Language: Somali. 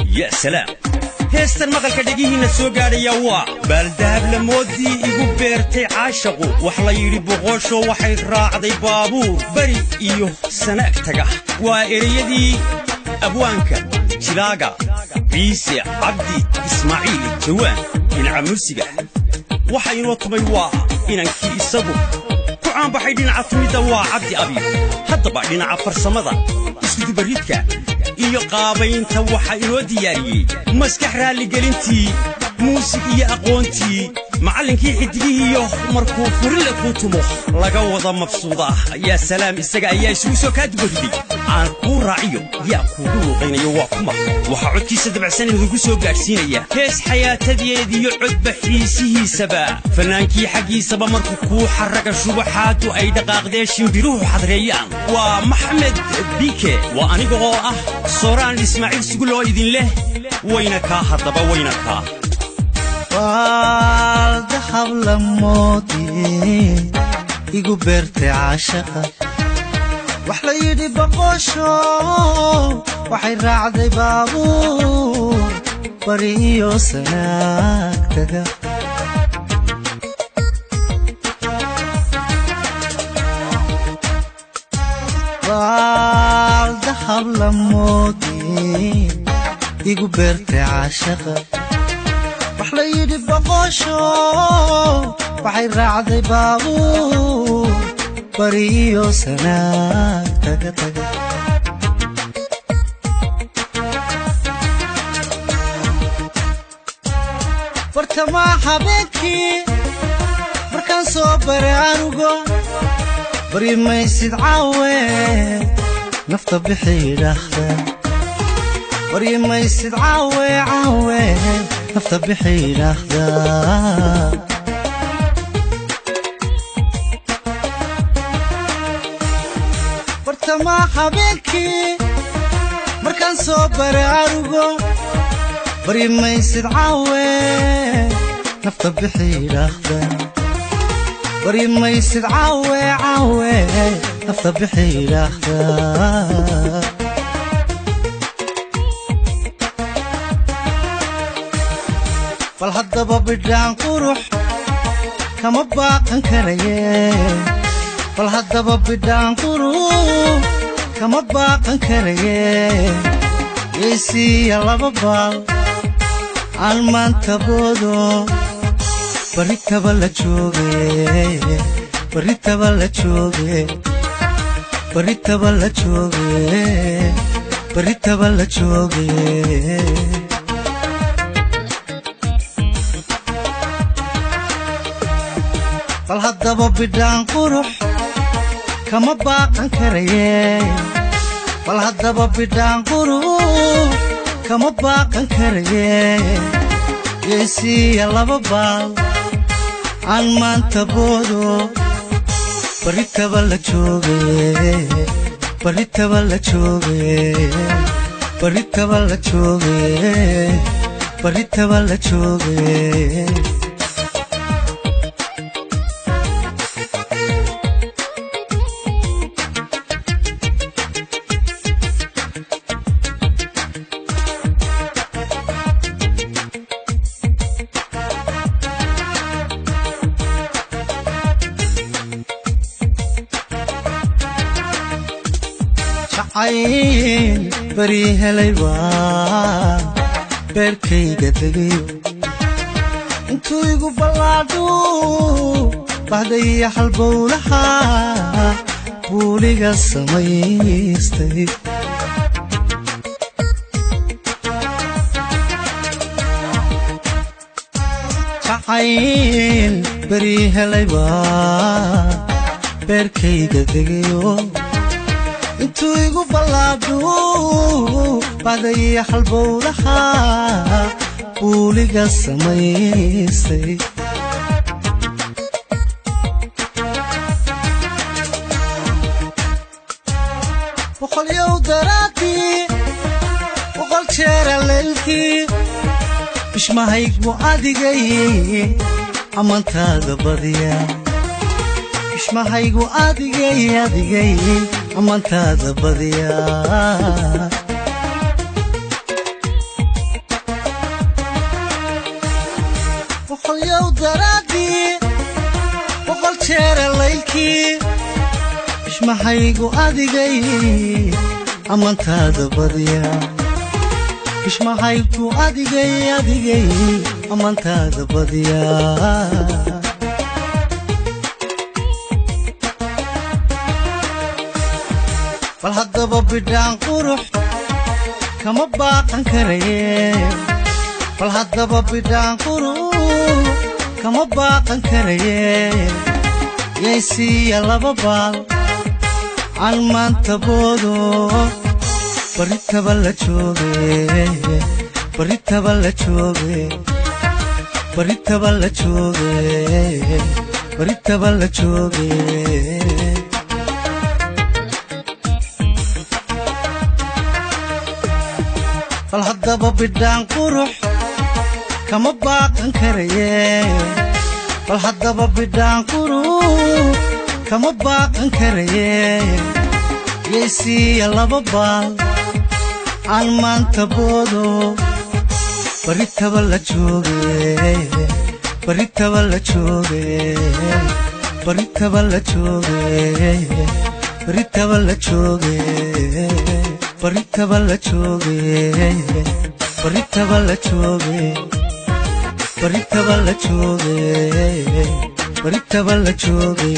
يا سلام هيستر مقالك دقيهنا سو غاديا وا بالدهب لمودي igu beertay caashaqo wax la yiri boqosho waxay raacday baabuur bari iyo sanaag taga waa ereyadii abwaanka jilaaga ciise cabdi ismaaciil jawaan dhinaca musiga waxa inoo tumay waa inankii isagu ku caan baxay dhinaca tumida waa cabdi abi haddaba dhinaca farsamada isku dubaridka iyo qaabaynta waxa inoo diyaariyay maskax raali gelintii muusig iyo aqoontii macallinkii xidigihiyo markuu furile ku tumo laga wada mabsuuda ya salaam isaga ayaa isugu soo ka dubariday aan ku raaciyo yaa ku luuqaynayo waa kuma waxa codkiisa dabacsan inuu soo gaarsiinaya hees xayaatadeedii cod baxiisihiisaba fanaankii xaqiisaba markuu ku xaraga shubaxaadu ay dhaqaaqdeen shimbiruhu xadreeyaan waa maxamed bike waa aniga oo ah sooraan ismaaciil suguloo idin leh wayna ka hadaba wayna ka والذهب لمودي igu beertay caashaqa wax la yiri baqosho waxay raacday baabuur bari iyo sanaag taga والذهب لمودي igu beertay caashaqa wax la yiri baqosho waxay raacday baabuur bari iyo sanaag taga taga fartama habeenkii markaan soo baray anugo bari maysid caawe nafta bixi dhakhda bari maysid caawe caawe nafta bixi dhakhda fartama habeenkii markaan soo baray anugo bari maysid caawe nafta bixi dhakhda bari maysid caawe caawe nafta bixi dhakhda bal haddaba bidhaan qurux kama baaqan karaye bal haddaba bidhaan qurux kama baaqan karaye yeesiya laba baal aan maanta boodo baritaba la jooge baritaba la jooge baritaba la jooge baritaba la jooge bal haddaba bidhaan qurux kama baaqan karaye bal haddaba bidhaan qurux kama baaqan karaye yeesiya laba baal aan maanta boodo baritaba la jooge baritaba la jooge baritaba la jooge baritaba la jooge عين بريها ليوا بركيغا دغيو انتو يغو بلادو بعدي حلبولها بوليغا سميستي عين بريها ليوا بركيغا دغيو انتو يغو بلادو بعدي حلبولها بوليغا سميستي بقول يو دراتي بقول شير الليلتي مش ما هيك وعادي امان تاغ بديا مش ما هيك وعادي amantaada badiyaa jeera laylkii bishmahaygu adigay amantaada badiya bishmahaygu adigay amantaada badiya bal haddaba bidhaan qurux kama baaqan karaye bal haddaba bidhaan qurux kama baaqan karaye yaysiiya laba baal aan maanta boodo baritaba la jooge baritaba la jooge baritaba la jooge baritaba la jooge bal haddaba bidhaan qurux kama baaqan karaye bal haddaba bidhaan qurux kama baaqan karaye yaysiiya laba baal aan maanta boodo baritaba la jooge baritaba la jooge baritaba la jooge baritaba la jooge baritaba la jooge baritaba la jooge baritaba la jooge baritaba la jooge